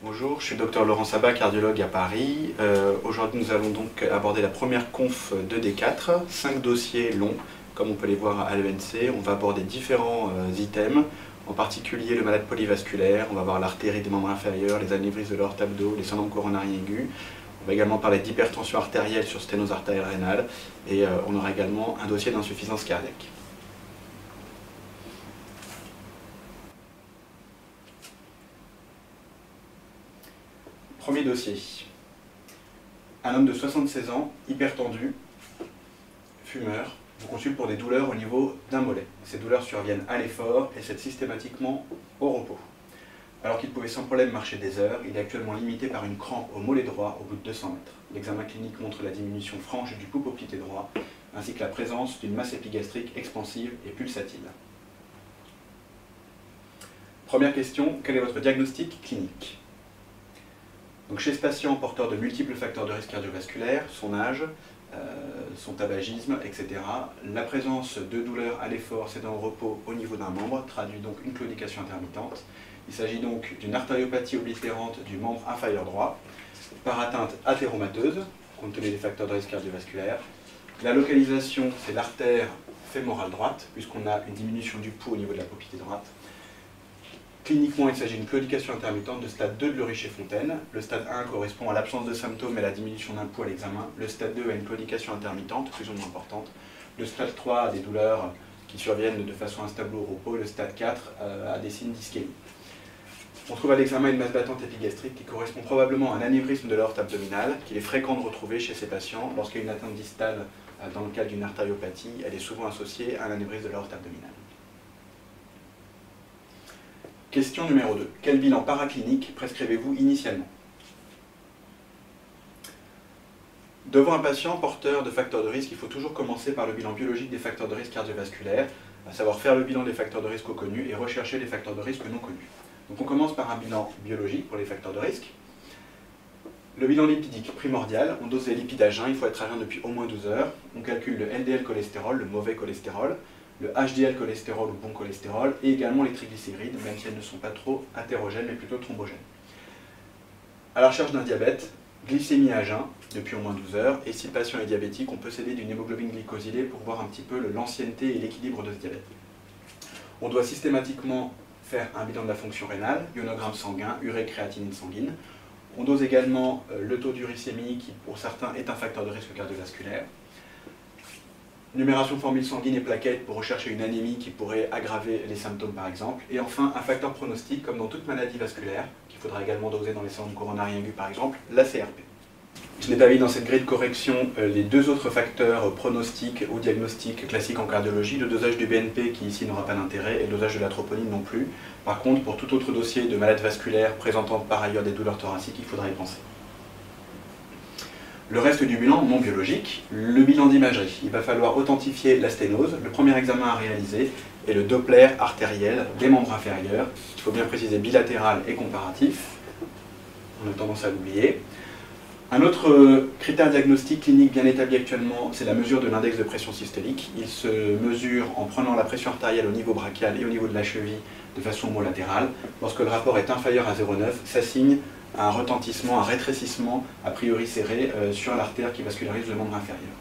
Bonjour, je suis le Dr Laurent Sabat, cardiologue à Paris. Aujourd'hui, nous allons donc aborder la première conf de D4, 5 dossiers longs, comme on peut les voir à l'ENC. On va aborder différents items, en particulier le malade polyvasculaire. On va voir l'artérie des membres inférieurs, les anévrismes de l'aorte abdo, les syndromes coronariens aigus. On va également parler d'hypertension artérielle sur sténose artérielle rénale et on aura également un dossier d'insuffisance cardiaque. Premier dossier. Un homme de 76 ans, hypertendu, fumeur, vous consulte pour des douleurs au niveau d'un mollet. Ces douleurs surviennent à l'effort et c'est systématiquement au repos. Alors qu'il pouvait sans problème marcher des heures, il est actuellement limité par une crampe au mollet droit au bout de 200 mètres. L'examen clinique montre la diminution franche du pouls poplité droit, ainsi que la présence d'une masse épigastrique expansive et pulsatile. Première question, quel est votre diagnostic clinique? Donc chez ce patient porteur de multiples facteurs de risque cardiovasculaire, son âge, son tabagisme, etc., la présence de douleurs à l'effort cédant au repos au niveau d'un membre traduit donc une claudication intermittente. Il s'agit donc d'une artériopathie oblitérante du membre inférieur droit, par atteinte athéromateuse, compte tenu des facteurs de risque cardiovasculaire. La localisation, c'est l'artère fémorale droite, puisqu'on a une diminution du pouls au niveau de la poplité droite. Cliniquement, il s'agit d'une claudication intermittente de stade 2 de Lericher-Fontaine. Le stade 1 correspond à l'absence de symptômes et à la diminution d'un pouls à l'examen. Le stade 2 a une claudication intermittente, plus ou moins importante. Le stade 3 a des douleurs qui surviennent de façon instable au repos. Le stade 4 a des signes d'ischémie. On trouve à l'examen une masse battante épigastrique qui correspond probablement à un anévrisme de l'aorte abdominale, qu'il est fréquent de retrouver chez ces patients. Lorsqu'il y a une atteinte distale dans le cadre d'une artériopathie, elle est souvent associée à un anévrisme de l'aorte abdominale. Question numéro 2. Quel bilan paraclinique prescrivez-vous initialement? Devant un patient porteur de facteurs de risque, il faut toujours commencer par le bilan biologique des facteurs de risque cardiovasculaires, à savoir faire le bilan des facteurs de risque connus et rechercher les facteurs de risque non connus. Donc on commence par un bilan biologique pour les facteurs de risque. Le bilan lipidique primordial, on dose les lipides à jeun, il faut être à jeun depuis au moins 12 heures. On calcule le LDL cholestérol, le mauvais cholestérol, le HDL cholestérol ou bon cholestérol, et également les triglycérides, même si elles ne sont pas trop athérogènes, mais plutôt thrombogènes. À la recherche d'un diabète, glycémie à jeun, depuis au moins 12 heures, et si le patient est diabétique, on peut s'aider d'une hémoglobine glycosylée pour voir un petit peu l'ancienneté et l'équilibre de ce diabète. On doit systématiquement faire un bilan de la fonction rénale, ionogramme sanguin, urée, créatinine sanguine. On dose également le taux d'uricémie, qui pour certains est un facteur de risque cardiovasculaire. Numération formule sanguine et plaquettes pour rechercher une anémie qui pourrait aggraver les symptômes par exemple. Et enfin, un facteur pronostic, comme dans toute maladie vasculaire, qu'il faudra également doser dans les syndromes coronariens aigus par exemple, la CRP. Je n'ai pas mis dans cette grille de correction les deux autres facteurs pronostiques ou diagnostiques classiques en cardiologie, le dosage du BNP qui ici n'aura pas d'intérêt et le dosage de la troponine non plus. Par contre, pour tout autre dossier de malade vasculaire présentant par ailleurs des douleurs thoraciques, il faudra y penser. Le reste du bilan non biologique, le bilan d'imagerie. Il va falloir authentifier la sténose. Le premier examen à réaliser est le Doppler artériel des membres inférieurs. Il faut bien préciser bilatéral et comparatif. On a tendance à l'oublier. Un autre critère diagnostique clinique bien établi actuellement, c'est la mesure de l'index de pression systolique. Il se mesure en prenant la pression artérielle au niveau brachial et au niveau de la cheville de façon homolatérale. Lorsque le rapport est inférieur à 0,9, ça signe un retentissement, un rétrécissement a priori serré sur l'artère qui vascularise le membre inférieur.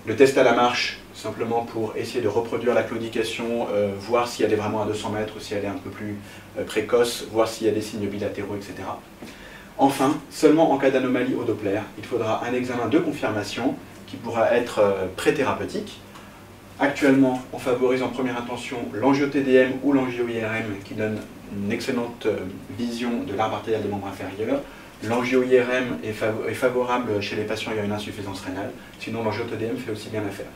Le test à la marche, simplement pour essayer de reproduire la claudication, voir si elle est vraiment à 200 mètres ou si elle est un peu plus précoce, voir s'il y a des signes bilatéraux, etc. Enfin, seulement en cas d'anomalie au Doppler, il faudra un examen de confirmation qui pourra être pré-thérapeutique. Actuellement, on favorise en première intention l'angio-TDM ou l'angio-IRM qui donne une excellente vision de l'arbre artériel des membres inférieurs. L'angio-IRM est favorable chez les patients ayant une insuffisance rénale, sinon l'angio-TDM fait aussi bien l'affaire.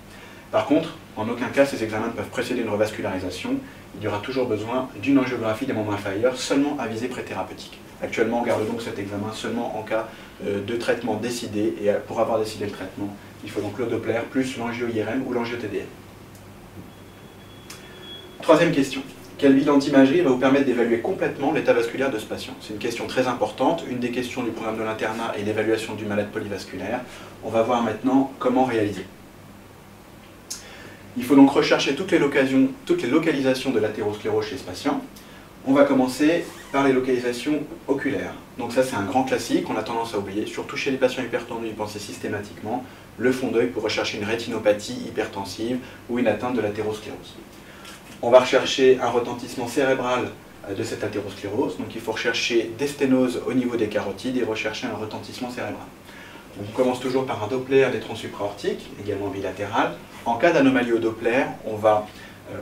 Par contre, en aucun cas ces examens ne peuvent précéder une revascularisation. Il y aura toujours besoin d'une angiographie des membres inférieurs, seulement à visée pré-thérapeutique. Actuellement, on garde donc cet examen seulement en cas de traitement décidé, et pour avoir décidé le traitement, il faut donc le Doppler plus l'angio-IRM ou l'angio-TDM. Troisième question. Quel bilan d'imagerie va vous permettre d'évaluer complètement l'état vasculaire de ce patient? C'est une question très importante. Une des questions du programme de l'internat est l'évaluation du malade polyvasculaire. On va voir maintenant comment réaliser. Il faut donc rechercher toutes les localisations de l'athérosclérose chez ce patient. On va commencer par les localisations oculaires. Donc ça c'est un grand classique, on a tendance à oublier, surtout chez les patients hypertendus, ils pensaient systématiquement le fond d'œil pour rechercher une rétinopathie hypertensive ou une atteinte de l'athérosclérose. On va rechercher un retentissement cérébral de cette athérosclérose, donc il faut rechercher des sténoses au niveau des carotides et rechercher un retentissement cérébral. Donc on commence toujours par un Doppler des troncs supraortiques, également bilatéral. En cas d'anomalie au Doppler, on va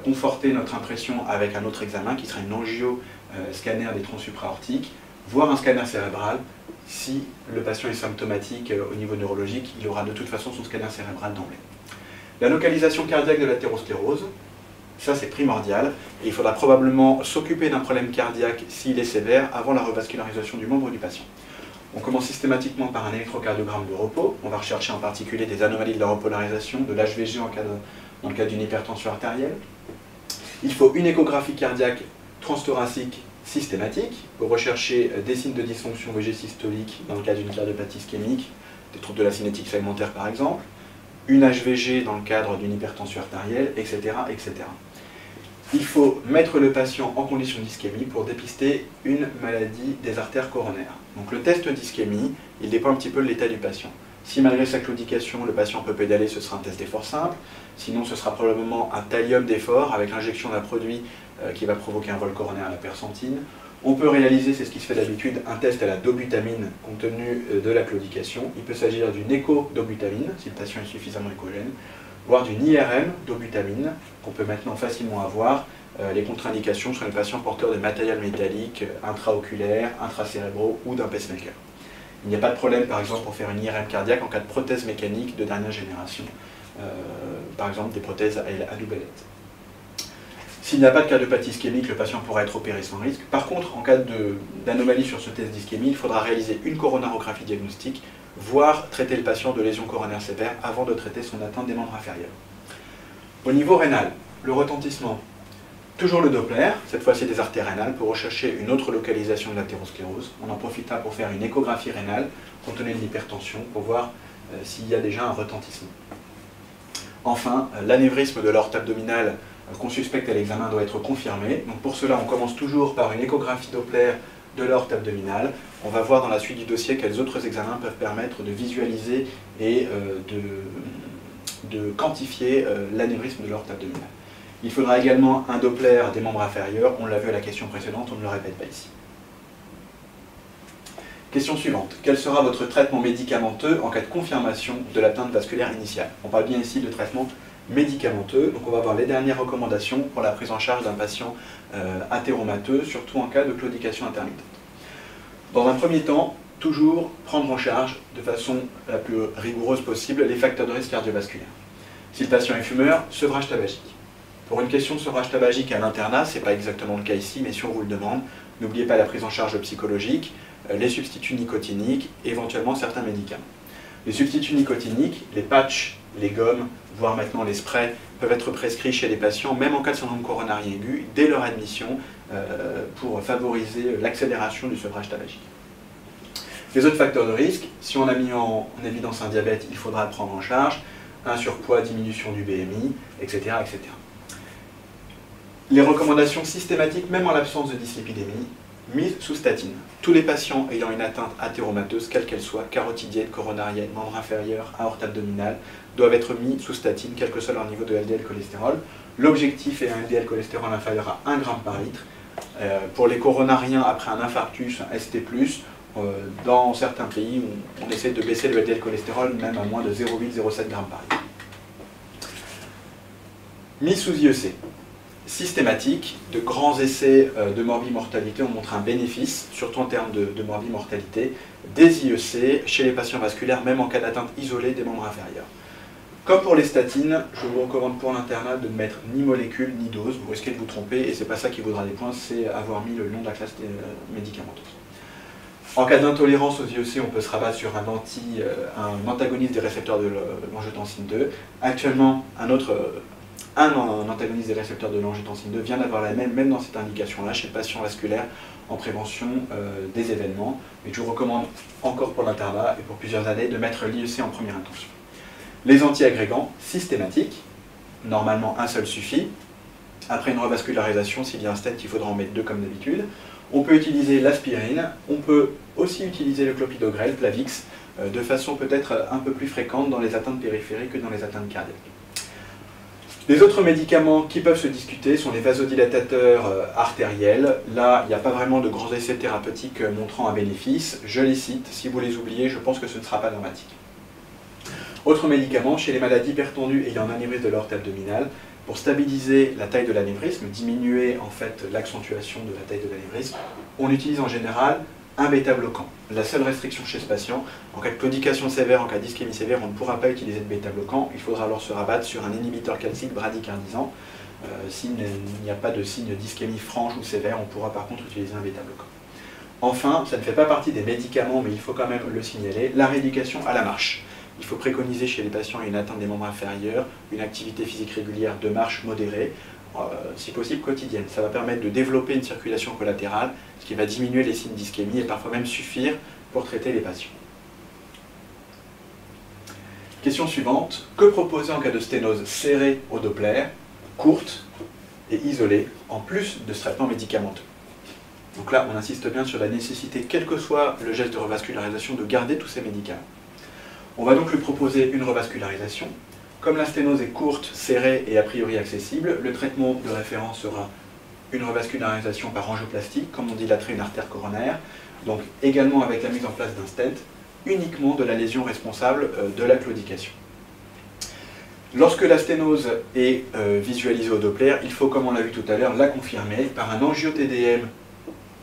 conforter notre impression avec un autre examen qui sera une angio-scanner des troncs supraortiques, voire un scanner cérébral. Si le patient est symptomatique au niveau neurologique, il aura de toute façon son scanner cérébral d'emblée. La localisation cardiaque de l'athérosclérose, ça c'est primordial, et il faudra probablement s'occuper d'un problème cardiaque s'il est sévère avant la revascularisation du membre du patient. On commence systématiquement par un électrocardiogramme de repos, on va rechercher en particulier des anomalies de la repolarisation, de l'HVG dans le cas d'une hypertension artérielle. Il faut une échographie cardiaque transthoracique systématique pour rechercher des signes de dysfonction VG systolique dans le cas d'une cardiopathie ischémique, des troubles de la cinétique segmentaire par exemple, une HVG dans le cadre d'une hypertension artérielle, etc., etc. Il faut mettre le patient en condition d'ischémie pour dépister une maladie des artères coronaires. Donc le test d'ischémie, il dépend un petit peu de l'état du patient. Si malgré sa claudication, le patient peut pédaler, ce sera un test d'effort simple. Sinon, ce sera probablement un thallium d'effort avec l'injection d'un produit qui va provoquer un vol coronaire à la persentine. On peut réaliser, c'est ce qui se fait d'habitude, un test à la dobutamine compte tenu de la claudication. Il peut s'agir d'une écho-dobutamine, si le patient est suffisamment échogène, voire d'une IRM dobutamine, qu'on peut maintenant facilement avoir. Les contre-indications sont les patients porteurs de matériel métallique intraoculaire, intracérébraux ou d'un pacemaker. Il n'y a pas de problème, par exemple, pour faire une IRM cardiaque en cas de prothèse mécanique de dernière génération, par exemple des prothèses à double ailette. S'il n'y a pas de cardiopathie ischémique, le patient pourra être opéré sans risque. Par contre, en cas d'anomalie sur ce test d'ischémie, il faudra réaliser une coronarographie diagnostique, voire traiter le patient de lésions coronaires sévères avant de traiter son atteinte des membres inférieurs. Au niveau rénal, le retentissement, toujours le Doppler, cette fois-ci des artères rénales, pour rechercher une autre localisation de l'athérosclérose. On en profitera pour faire une échographie rénale, compte tenu de l'hypertension, pour voir s'il y a déjà un retentissement. Enfin, l'anévrisme de l'aorte abdominale qu'on suspecte à l'examen doit être confirmé. Donc pour cela, on commence toujours par une échographie Doppler de l'aorte abdominale. On va voir dans la suite du dossier quels autres examens peuvent permettre de visualiser et de quantifier l'anévrisme de l'aorte abdominale. Il faudra également un Doppler des membres inférieurs, on l'a vu à la question précédente, on ne le répète pas ici. Question suivante, quel sera votre traitement médicamenteux en cas de confirmation de l'atteinte vasculaire initiale? On parle bien ici de traitement médicamenteux, donc on va voir les dernières recommandations pour la prise en charge d'un patient athéromateux, surtout en cas de claudication intermittente. Dans un premier temps, toujours prendre en charge de façon la plus rigoureuse possible les facteurs de risque cardiovasculaire. Si le patient est fumeur, sevrage tabagique. Pour une question de sevrage tabagique à l'internat, ce n'est pas exactement le cas ici, mais si on vous le demande, n'oubliez pas la prise en charge psychologique, les substituts nicotiniques, et éventuellement certains médicaments. Les substituts nicotiniques, les patchs, les gommes, voire maintenant les sprays, peuvent être prescrits chez les patients, même en cas de syndrome coronarien aigu, dès leur admission, pour favoriser l'accélération du sevrage tabagique. Les autres facteurs de risque, si on a mis en évidence un diabète, il faudra le prendre en charge, un surpoids, diminution du BMI, etc., etc. Les recommandations systématiques, même en l'absence de dyslipidémie, mise sous statine. Tous les patients ayant une atteinte athéromateuse, quelle qu'elle soit, carotidienne, coronarienne, membre inférieur, aorte abdominale, doivent être mis sous statine, quel que soit leur niveau de LDL cholestérol. L'objectif est un LDL cholestérol inférieur à 1 g par litre. Pour les coronariens, après un infarctus, un ST+, dans certains pays, on essaie de baisser le LDL cholestérol même à moins de 0,8-0,7 g par litre. Mise sous IEC. Systématique, de grands essais de morbimortalité ont montré un bénéfice, surtout en termes de morbimortalité, des IEC chez les patients vasculaires, même en cas d'atteinte isolée des membres inférieurs. Comme pour les statines, je vous recommande pour l'internat de ne mettre ni molécule ni dose, vous risquez de vous tromper et c'est pas ça qui vaudra des points, c'est avoir mis le nom de la classe médicamenteuse. En cas d'intolérance aux IEC, on peut se rabattre sur un antagoniste des récepteurs de l'angiotensine 2. Actuellement, un antagoniste des récepteurs de l'angiotensine 2 vient d'avoir la même dans cette indication-là, chez le patient vasculaire, en prévention des événements. Et je vous recommande encore pour l'internat et pour plusieurs années de mettre l'IEC en première intention. Les antiagrégants systématiques, normalement un seul suffit. Après une revascularisation, s'il y a un stent, il faudra en mettre 2 comme d'habitude. On peut utiliser l'aspirine, on peut aussi utiliser le clopidogrel, Plavix, de façon peut-être un peu plus fréquente dans les atteintes périphériques que dans les atteintes cardiaques. Les autres médicaments qui peuvent se discuter sont les vasodilatateurs artériels. Là, il n'y a pas vraiment de grands essais thérapeutiques montrant un bénéfice. Je les cite, si vous les oubliez, je pense que ce ne sera pas dramatique. Autres médicaments, chez les maladies hypertendues ayant un anévrisme de l'aorte abdominale, pour stabiliser la taille de l'anévrisme, diminuer en fait l'accentuation de la taille de l'anévrisme, on utilise en général un bêta-bloquant. La seule restriction chez ce patient, en cas de claudication sévère, en cas d'ischémie sévère, on ne pourra pas utiliser de bêta-bloquant. Il faudra alors se rabattre sur un inhibiteur calcique bradycardisant. S'il n'y a pas de signe d'ischémie franche ou sévère, on pourra par contre utiliser un bêta-bloquant. Enfin, ça ne fait pas partie des médicaments, mais il faut quand même le signaler, la rééducation à la marche. Il faut préconiser chez les patients ayant une atteinte des membres inférieurs une activité physique régulière de marche modérée, si possible quotidienne. Ça va permettre de développer une circulation collatérale, ce qui va diminuer les signes d'ischémie et parfois même suffire pour traiter les patients. Question suivante. Que proposer en cas de sténose serrée au Doppler, courte et isolée, en plus de ce traitement médicamenteux? Donc là, on insiste bien sur la nécessité, quel que soit le geste de revascularisation, de garder tous ces médicaments. On va donc lui proposer une revascularisation. Comme la sténose est courte, serrée et a priori accessible, le traitement de référence sera une revascularisation par angioplastie, comme on dilaterait une artère coronaire, donc également avec la mise en place d'un stent, uniquement de la lésion responsable de la claudication. Lorsque la sténose est visualisée au Doppler, il faut, comme on l'a vu tout à l'heure, la confirmer par un angio-TDM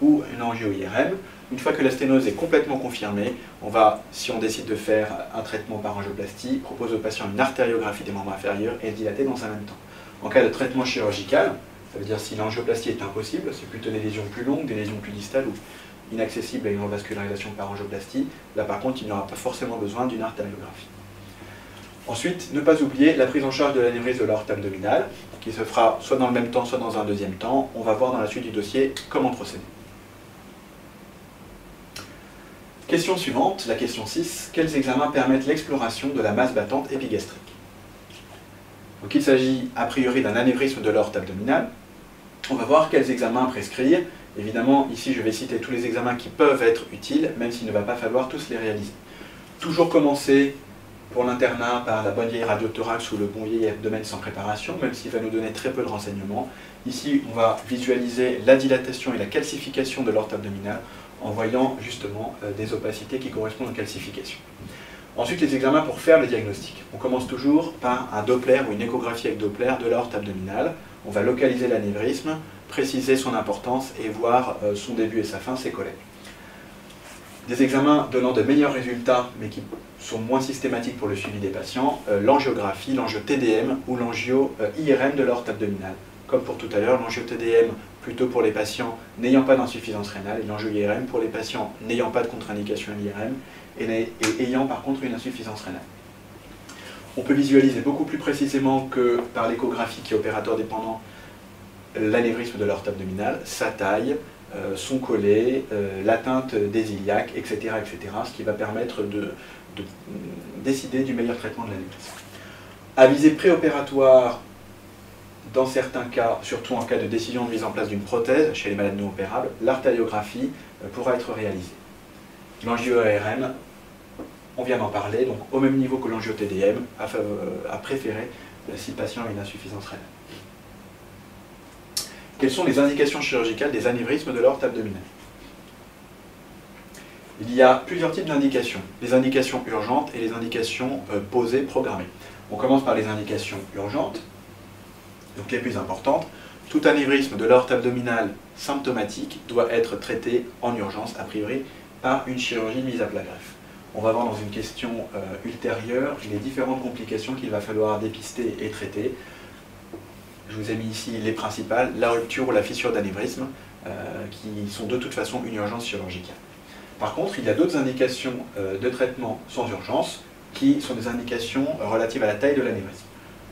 ou une angio-IRM. Une fois que la sténose est complètement confirmée, on va, si on décide de faire un traitement par angioplastie, proposer au patient une artériographie des membres inférieurs et dilater dans un même temps. En cas de traitement chirurgical, ça veut dire si l'angioplastie est impossible, c'est plutôt des lésions plus longues, des lésions plus distales ou inaccessibles à une revascularisation par angioplastie, là par contre il n'y aura pas forcément besoin d'une artériographie. Ensuite, ne pas oublier la prise en charge de l'anévrisme de l'aorte abdominale, qui se fera soit dans le même temps, soit dans un deuxième temps. On va voir dans la suite du dossier comment procéder. Question suivante, la question 6. Quels examens permettent l'exploration de la masse battante épigastrique? Donc il s'agit a priori d'un anévrisme de l'aorte abdominale. On va voir quels examens prescrire. Évidemment, ici je vais citer tous les examens qui peuvent être utiles, même s'il ne va pas falloir tous les réaliser. Toujours commencer pour l'internat par la bonne vieille radiothorax ou le bon vieil abdomen sans préparation, même s'il va nous donner très peu de renseignements. Ici, on va visualiser la dilatation et la calcification de l'aorte abdominale en voyant justement des opacités qui correspondent aux calcifications. Ensuite, les examens pour faire le diagnostic. On commence toujours par un Doppler ou une échographie avec Doppler de l'aorte abdominale. On va localiser l'anévrisme, préciser son importance et voir son début et sa fin, ses collègues. Des examens donnant de meilleurs résultats, mais qui sont moins systématiques pour le suivi des patients, l'angiographie, l'angio-TDM ou l'angio-IRM de l'aorte abdominale. Comme pour tout à l'heure, l'angio-TDM plutôt pour les patients n'ayant pas d'insuffisance rénale et l'angio-IRM pour les patients n'ayant pas de contre-indication à l'IRM et ayant par contre une insuffisance rénale. On peut visualiser beaucoup plus précisément que par l'échographie qui est opérateur dépendant l'anévrisme de l'aorte abdominale, sa taille, son collet, l'atteinte des iliaques, etc., etc., ce qui va permettre de décider du meilleur traitement de l'anévrisme. À visée préopératoire, dans certains cas, surtout en cas de décision de mise en place d'une prothèse chez les malades non opérables, l'artériographie pourra être réalisée. L'angio-IRM, on vient d'en parler, donc au même niveau que l'angio-TDM, à préférer si le patient a une insuffisance rénale. Quelles sont les indications chirurgicales des anévrismes de l'aorte abdominale? Il y a plusieurs types d'indications. Les indications urgentes et les indications posées, programmées. On commence par les indications urgentes, donc les plus importantes. Tout anévrisme de l'aorte abdominale symptomatique doit être traité en urgence, a priori, par une chirurgie mise à plat greffe. On va voir dans une question ultérieure les différentes complications qu'il va falloir dépister et traiter. Je vous ai mis ici les principales, la rupture ou la fissure d'anévrisme, qui sont de toute façon une urgence chirurgicale. Par contre, il y a d'autres indications de traitement sans urgence, qui sont des indications relatives à la taille de l'anévrisme.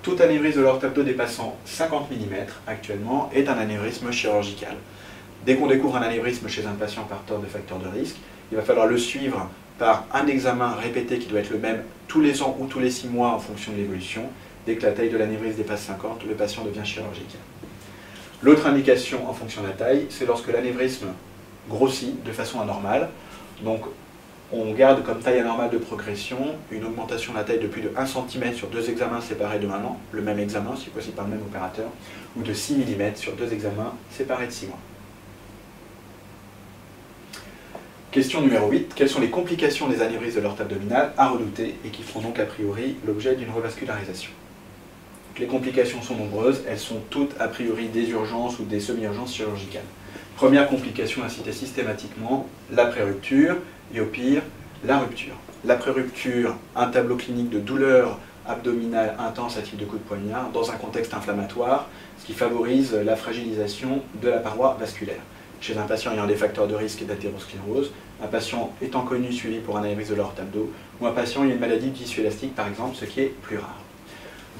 Tout anévrisme de l'aorte abdo dépassant 50 mm actuellement est un anévrisme chirurgical. Dès qu'on découvre un anévrisme chez un patient porteur de facteurs de risque, il va falloir le suivre par un examen répété qui doit être le même tous les ans ou tous les 6 mois en fonction de l'évolution. Dès que la taille de l'anévrisme dépasse 50, le patient devient chirurgical. L'autre indication en fonction de la taille, c'est lorsque l'anévrisme grossit de façon anormale. Donc on garde comme taille anormale de progression une augmentation de la taille de plus de 1 cm sur 2 examens séparés de 1 an, le même examen, si possible par le même opérateur, ou de 6 mm sur 2 examens séparés de 6 mois. Question numéro 8. Quelles sont les complications des anévrismes de l'aorte abdominale à redouter et qui feront donc a priori l'objet d'une revascularisation? Les complications sont nombreuses, elles sont toutes a priori des urgences ou des semi-urgences chirurgicales. Première complication à citer systématiquement, la pré-rupture et au pire, la rupture. La pré-rupture, un tableau clinique de douleur abdominale intense à type de coup de poignard dans un contexte inflammatoire, ce qui favorise la fragilisation de la paroi vasculaire. Chez un patient ayant des facteurs de risque d'athérosclérose, un patient étant connu suivi pour un anévrisme de l'aorte abdo, ou un patient ayant une maladie du tissu élastique par exemple, ce qui est plus rare.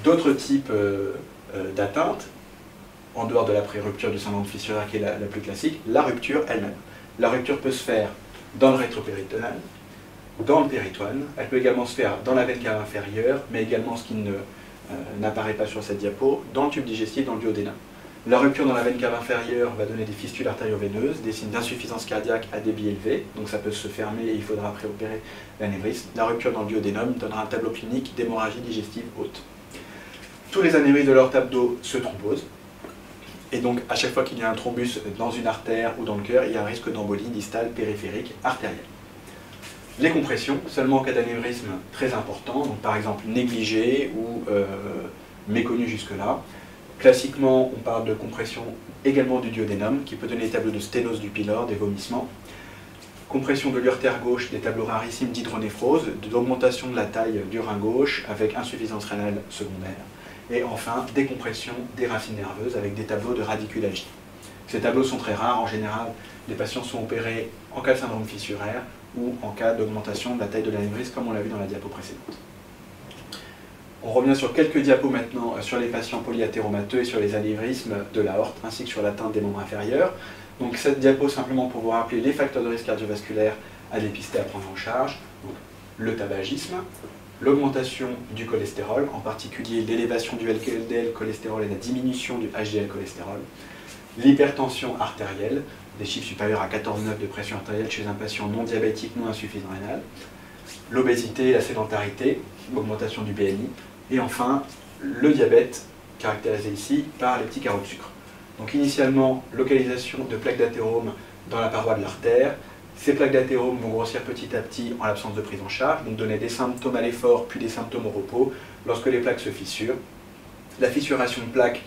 D'autres types d'atteintes, en dehors de la pré-rupture du syndrome fissuraire qui est la plus classique, la rupture elle-même. La rupture peut se faire dans le rétropéritonéal, dans le péritoine, elle peut également se faire dans la veine cave inférieure, mais également, ce qui n'apparaît pas sur cette diapo, dans le tube digestif, dans le duodénum. La rupture dans la veine cave inférieure va donner des fistules artério-veineuses, des signes d'insuffisance cardiaque à débit élevé, donc ça peut se fermer et il faudra préopérer l'anévrisme. La rupture dans le duodénum donnera un tableau clinique d'hémorragie digestive haute. Tous les anévrismes de l'aorte abdo se thrombosent, et donc à chaque fois qu'il y a un thrombus dans une artère ou dans le cœur, il y a un risque d'embolie distale périphérique artérielle. Les compressions, seulement en cas d'anévrisme très important, donc par exemple négligé ou méconnu jusque-là. Classiquement, on parle de compression également du duodénum, qui peut donner des tableaux de sténose du pylore, des vomissements. Compression de l'urtère gauche, des tableaux rarissimes d'hydronéphrose, d'augmentation de la taille du rein gauche avec insuffisance rénale secondaire. Et enfin, décompression des racines nerveuses avec des tableaux de radiculalgie. Ces tableaux sont très rares. En général, les patients sont opérés en cas de syndrome fissuraire ou en cas d'augmentation de la taille de l'anévrisme, comme on l'a vu dans la diapo précédente. On revient sur quelques diapos maintenant sur les patients polyathéromateux et sur les anévrismes de l'aorte, ainsi que sur l'atteinte des membres inférieurs. Donc cette diapo, simplement pour vous rappeler les facteurs de risque cardiovasculaire à dépister, à prendre en charge. Donc, le tabagisme, l'augmentation du cholestérol, en particulier l'élévation du LDL cholestérol et la diminution du HDL cholestérol, l'hypertension artérielle, des chiffres supérieurs à 14,9 de pression artérielle chez un patient non diabétique, non insuffisant rénal, l'obésité et la sédentarité, augmentation du BMI, et enfin le diabète, caractérisé ici par les petits carreaux de sucre. Donc initialement, localisation de plaques d'athérome dans la paroi de l'artère. Ces plaques d'athérome vont grossir petit à petit en l'absence de prise en charge, donc donner des symptômes à l'effort puis des symptômes au repos lorsque les plaques se fissurent. La fissuration de plaques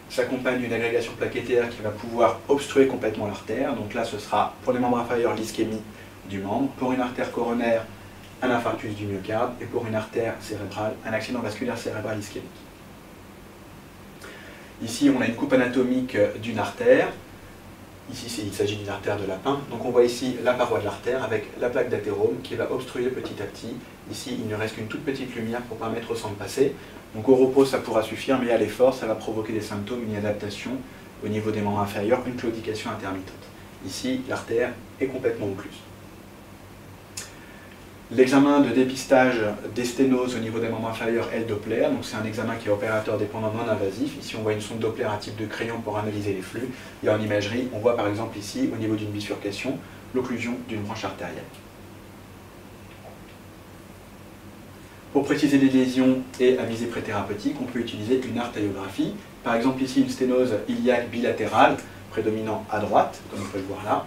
s'accompagne d'une agrégation plaquettaire qui va pouvoir obstruer complètement l'artère. Donc là, ce sera pour les membres inférieurs l'ischémie du membre, pour une artère coronaire, un infarctus du myocarde, et pour une artère cérébrale, un accident vasculaire cérébral ischémique. Ici, on a une coupe anatomique d'une artère. Ici, il s'agit d'une artère de lapin. Donc on voit ici la paroi de l'artère avec la plaque d'athérome qui va obstruer petit à petit. Ici, il ne reste qu'une toute petite lumière pour permettre au sang de passer. Donc au repos, ça pourra suffire, mais à l'effort, ça va provoquer des symptômes, une adaptation au niveau des membres inférieurs, une claudication intermittente. Ici, l'artère est complètement occluse. L'examen de dépistage des sténoses au niveau des membres inférieurs est le Doppler, donc c'est un examen qui est opérateur dépendant non invasif. Ici on voit une sonde Doppler à type de crayon pour analyser les flux, et en imagerie on voit par exemple ici au niveau d'une bifurcation l'occlusion d'une branche artérielle. Pour préciser les lésions et à visée préthérapeutique, on peut utiliser une artériographie, par exemple ici une sténose iliaque bilatérale prédominant à droite, comme on peut le voir là.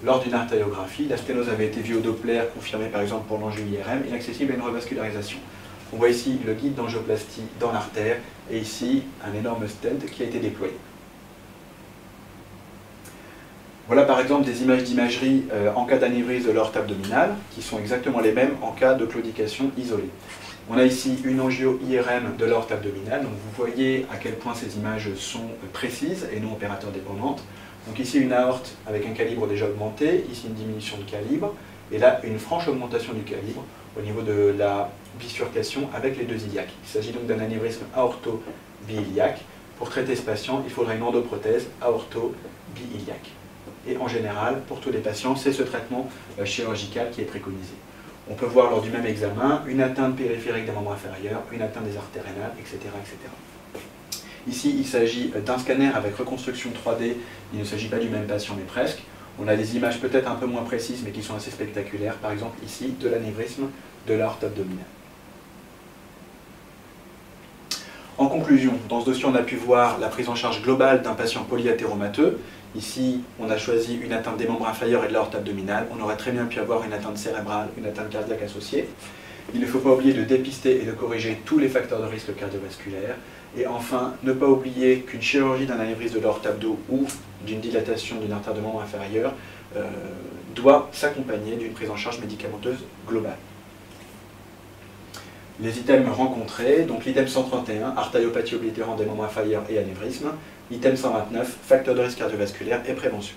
Lors d'une artériographie, la sténose avait été vue au Doppler, confirmée par exemple pour l'angio IRM, et accessible à une revascularisation. On voit ici le guide d'angioplastie dans l'artère, et ici un énorme stent qui a été déployé. Voilà par exemple des images d'imagerie en cas d'anévrisme de l'aorte abdominale, qui sont exactement les mêmes en cas de claudication isolée. On a ici une angio IRM de l'aorte abdominale, donc vous voyez à quel point ces images sont précises et non opérateur dépendantes. Donc ici une aorte avec un calibre déjà augmenté, ici une diminution de calibre, et là une franche augmentation du calibre au niveau de la bifurcation avec les deux iliaques. Il s'agit donc d'un anévrisme aorto-biiliaque. Pour traiter ce patient, il faudra une endoprothèse aorto-biiliaque. Et en général, pour tous les patients, c'est ce traitement chirurgical qui est préconisé. On peut voir lors du même examen une atteinte périphérique des membres inférieurs, une atteinte des artères rénales, etc., etc. Ici, il s'agit d'un scanner avec reconstruction 3D. Il ne s'agit pas du même patient, mais presque. On a des images peut-être un peu moins précises, mais qui sont assez spectaculaires. Par exemple, ici, de l'anévrisme de l'aorte abdominale. En conclusion, dans ce dossier, on a pu voir la prise en charge globale d'un patient polyathéromateux. Ici, on a choisi une atteinte des membres inférieurs et de l'aorte abdominale. On aurait très bien pu avoir une atteinte cérébrale, une atteinte cardiaque associée. Il ne faut pas oublier de dépister et de corriger tous les facteurs de risque cardiovasculaire. Et enfin, ne pas oublier qu'une chirurgie d'un anévrisme de l'aorte abdo ou d'une dilatation d'une artère de membre inférieur doit s'accompagner d'une prise en charge médicamenteuse globale. Les items rencontrés, donc l'item 131, artériopathie oblitérante des membres inférieurs et anévrisme, item 129, facteurs de risque cardiovasculaire et prévention.